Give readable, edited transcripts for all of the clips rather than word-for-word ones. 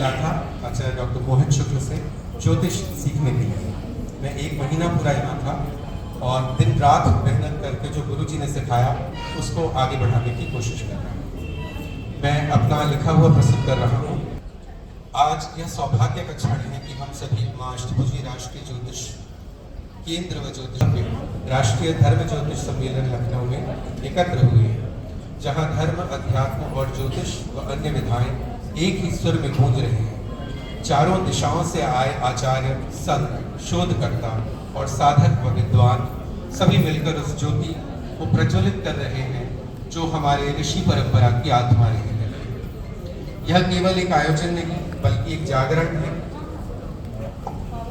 मिला था आचार्य डॉक्टर मोहित शुक्ल से ज्योतिष सीखने के लिए। मैं 1 महीना पूरा यहाँ था और दिन रात मेहनत करके जो गुरुजी ने सिखाया उसको आगे बढ़ाने की कोशिश कर रहा हूँ। मैं अपना लिखा हुआ प्रस्तुत कर रहा हूँ। आज यह सौभाग्य का क्षण है कि हम सभी माँ अष्टभुजी राष्ट्रीय ज्योतिष केंद्र व ज्योतिष राष्ट्रीय धर्म ज्योतिष सम्मेलन लखनऊ में एकत्र हुए हैं, जहाँ धर्म, अध्यात्म और ज्योतिष व अन्य विधाएं एक ही सुर में गूंज रहे हैं। चारों दिशाओं से आए आचार्य, संत, शोधकर्ता और साधक व विद्वान सभी मिलकर उस ज्योति को प्रज्वलित कर रहे हैं जो हमारे ऋषि परंपरा की आत्मा रही है। यह केवल एक आयोजन नहीं बल्कि एक जागरण है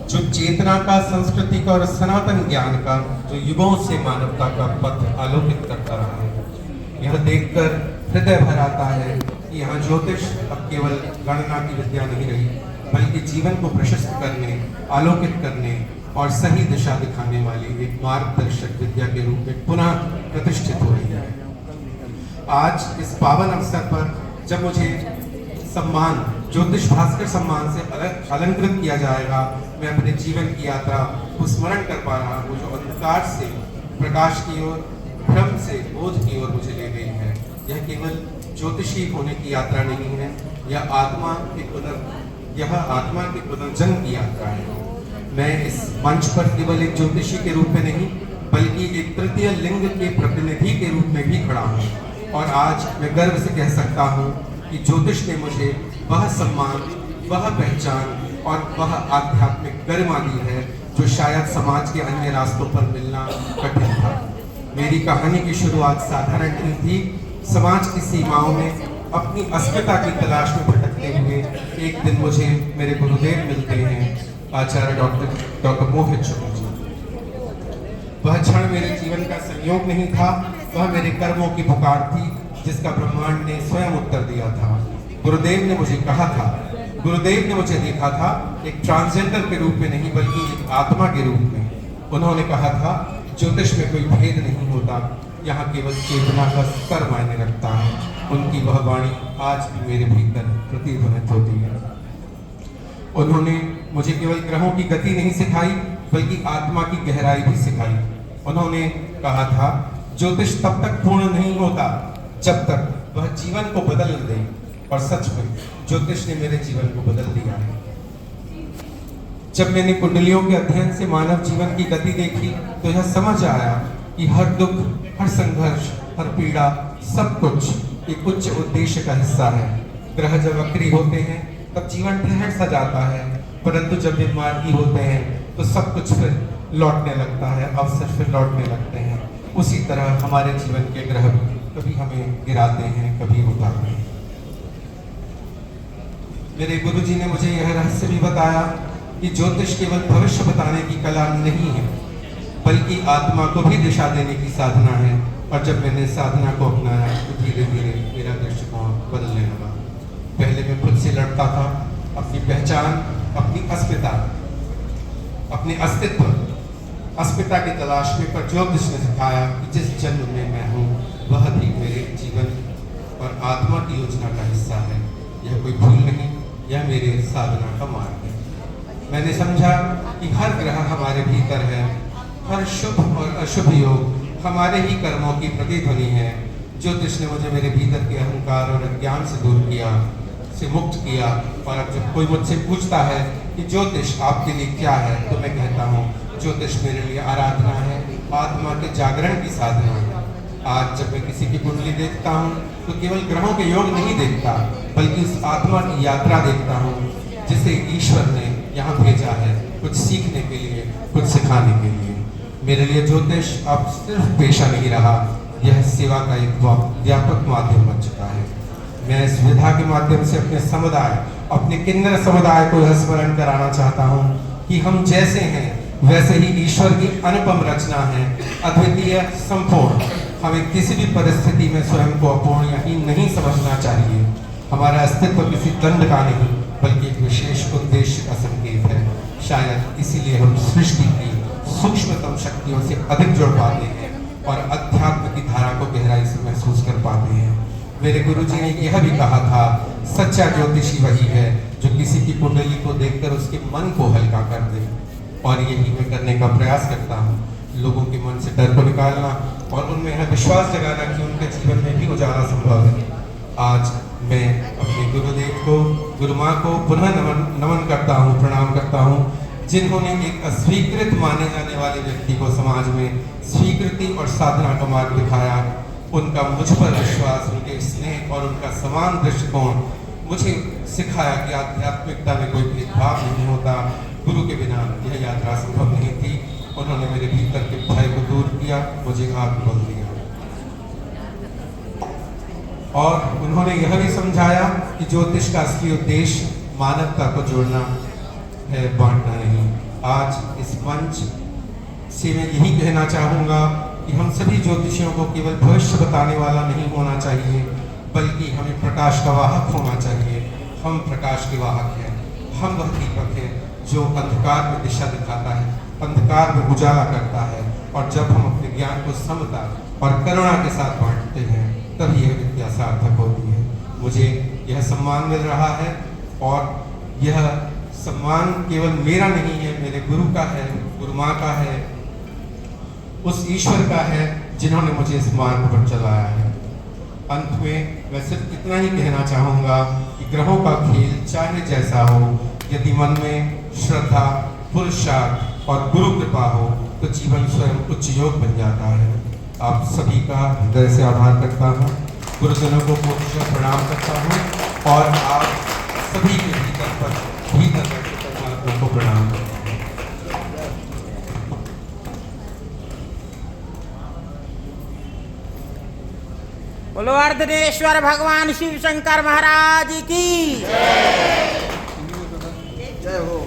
जो चेतना का, संस्कृति का और सनातन ज्ञान का, जो युगों से मानवता का पथ आलोकित करता रहा है। यह देखकर हृदय भर आता है कि यहाँ ज्योतिष अब केवल गणना की विद्या नहीं रही, बल्कि जीवन को प्रशस्त करने, आलोकित करने और सही दिशा दिखाने वाली एक मार्गदर्शक विद्या के रूप में पुनः प्रतिष्ठित हो रही है। आज इस पावन अवसर पर जब मुझे सम्मान, ज्योतिष भास्कर सम्मान से अलंकृत किया जाएगा, मैं अपने जीवन की यात्रा को स्मरण कर पा रहा हूँ, जो अंधकार से प्रकाश की ओर, भ्रम से बोध की ओर मुझे ले गई है। यह केवल ज्योतिषी होने की यात्रा नहीं है, यह आत्मा के पुनर्जन्म की यात्रा है। मैं इस मंच पर केवल एक ज्योतिषी के रूप में नहीं बल्कि एक तृतीय लिंग के प्रतिनिधि के रूप में भी खड़ा हूँ, और आज मैं गर्व से कह सकता हूँ कि ज्योतिष ने मुझे वह सम्मान, वह पहचान और वह आध्यात्मिक गरिमा दी है जो शायद समाज के अन्य रास्तों पर मिलना कठिन था। मेरी कहानी की शुरुआत साधारण नहीं थी। समाज की सीमाओं में अपनी अस्मिता की तलाश में भटकते हुए एक दिन मुझे मेरे गुरुदेव मिलते हैं, आचार्य डॉक्टर मोहित शुक्ल जी। वह क्षण मेरे जीवन का संयोग नहीं था, वह मेरे कर्मों की पुकार थी जिसका ब्रह्मांड ने स्वयं उत्तर दिया था। गुरुदेव ने मुझे कहा था, गुरुदेव ने मुझे देखा था एक ट्रांसजेंडर के रूप में नहीं बल्कि एक आत्मा के रूप में। उन्होंने कहा था, ज्योतिष में कोई भेद नहीं होता, यहाँ केवल चेतना का स्तर मायने रखता है। उनकी वह वाणी आज भी मेरे भीतर प्रतिध्वनित होती है। उन्होंने मुझे केवल ग्रहों की गति नहीं सिखाई बल्कि आत्मा की गहराई भी सिखाई। उन्होंने कहा था, ज्योतिष तब तक पूर्ण नहीं होता जब तक वह जीवन को बदल न दे, और सच में ज्योतिष ने मेरे जीवन को बदल दिया है। जब मैंने कुंडलियों के अध्ययन से मानव जीवन की गति देखी तो यह समझ आया कि हर दुख, हर संघर्ष, हर पीड़ा, सब कुछ एक उच्च उद्देश्य का हिस्सा है। ग्रह जब वक्री होते हैं तब जीवन ठहर सा जाता है, परंतु जब वे मार्गी होते हैं तो सब कुछ फिर लौटने लगता है, अवसर फिर लौटने लगते हैं। उसी तरह हमारे जीवन के ग्रह भी कभी हमें गिराते हैं, कभी उतारते हैं। मेरे गुरुजी ने मुझे यह रहस्य भी बताया कि ज्योतिष केवल भविष्य बताने की कला नहीं है बल्कि आत्मा को भी दिशा देने की साधना है। और जब मैंने साधना को अपनाया तो धीरे धीरे मेरा दृष्टिकोण बदलने लगा। पहले मैं खुद से लड़ता था, अपनी पहचान, अपनी अस्मिता, अपने अस्मिता की तलाश में, पर ज्योतिष ने सिखाया कि जिस जन्म में मैं हूँ वह भी मेरे जीवन और आत्मा की योजना का हिस्सा है। यह कोई भूल नहीं, यह मेरे साधना का मार्ग है। मैंने समझा कि हर ग्रह हमारे भीतर है, हर शुभ और अशुभ योग हमारे ही कर्मों की प्रतिध्वनि है। ज्योतिष ने मुझे मेरे भीतर के अहंकार और अज्ञान से दूर किया, से मुक्त किया। और अब जब कोई मुझसे पूछता है कि ज्योतिष आपके लिए क्या है, तो मैं कहता हूँ ज्योतिष मेरे लिए आराधना है, आत्मा के जागरण की साधना है। आज जब मैं किसी की कुंडली देखता हूँ तो केवल ग्रहों के योग नहीं देखता बल्कि उस आत्मा की यात्रा देखता हूँ जिसे ईश्वर ने यहाँ भेजा है, कुछ सीखने के लिए, कुछ सिखाने के लिए। मेरे लिए ज्योतिष अब सिर्फ पेशा नहीं रहा, यह सेवा का एक व्यापक माध्यम बन चुका है। मैं इस विधा के माध्यम से अपने समुदाय, अपने किन्नर समुदाय को यह स्मरण कराना चाहता हूँ कि हम जैसे हैं वैसे ही ईश्वर की अनुपम रचना है, अद्वितीय, संपूर्ण। हमें किसी भी परिस्थिति में स्वयं को अपूर्ण या हीन नहीं समझना चाहिए। हमारा अस्तित्व किसी दंड का नहीं बल्कि एक विशेष उद्देश्य का संकेत है। शायद इसीलिए हम सृष्टि की सूक्ष्मतम शक्तियों से अधिक जुड़ पाते हैं और अध्यात्म की धारा को गहराई से महसूस कर पाते हैं। मेरे गुरुजी ने यह भी कहा था, सच्चा ज्योतिषी वही है जो कि की कुंडली को देखकर उसके मन को हल्का कर दे। और यही मैं करने का प्रयास करता हूँ, लोगों के मन से डर को निकालना और उनमें यह विश्वास जगाना कि उनके जीवन में भी उजाला संभव है। आज मैं अपने गुरुदेव को, गुरु माँ को पुनः नमन करता हूँ, प्रणाम करता हूँ, जिन्होंने एक अस्वीकृत माने जाने वाले व्यक्ति को समाज में स्वीकृति और साधना का मार्ग दिखाया। उनका मुझ पर विश्वास, उनके स्नेह और उनका समान दृष्टिकोण मुझे सिखाया कि आध्यात्मिकता में कोई भेदभाव नहीं होता। गुरु के बिना यह यात्रा संभव नहीं थी। उन्होंने मेरे भीतर के भय को दूर किया, मुझे आत्मबल दिया और उन्होंने यह भी समझाया कि ज्योतिष का असली उद्देश्य मानवता को जोड़ना है, बांटना नहीं। आज इस मंच से मैं यही कहना चाहूँगा कि हम सभी ज्योतिषियों को केवल भविष्य बताने वाला नहीं होना चाहिए, बल्कि हमें प्रकाश का वाहक होना चाहिए। हम प्रकाश के वाहक हैं, हम वह दीपक हैं जो अंधकार में दिशा दिखाता है, अंधकार में उजाला करता है। और जब हम अपने ज्ञान को समता और करुणा के साथ बांटते हैं, तभी यह विद्या सार्थक होती है। मुझे यह सम्मान मिल रहा है और यह सम्मान केवल मेरा नहीं है, मेरे गुरु का है, गुरु माँ का है, उस ईश्वर का है जिन्होंने मुझे इस मार्ग पर चलाया है। अंत में मैं सिर्फ इतना ही कहना चाहूँगा कि ग्रहों का खेल चाहे जैसा हो, यदि मन में श्रद्धा, पुरुषार्थ और गुरु कृपा हो तो जीवन स्वयं उच्च योग बन जाता है। आप सभी का हृदय से आभार करता हूँ, गुरुजनों को पूर्ण प्रणाम करता हूँ और आप सभी के भीतर परमात्मा को प्रणाम करता हूँ। बोलो अर्धनेश्वर भगवान शिव शंकर महाराज की जय हो।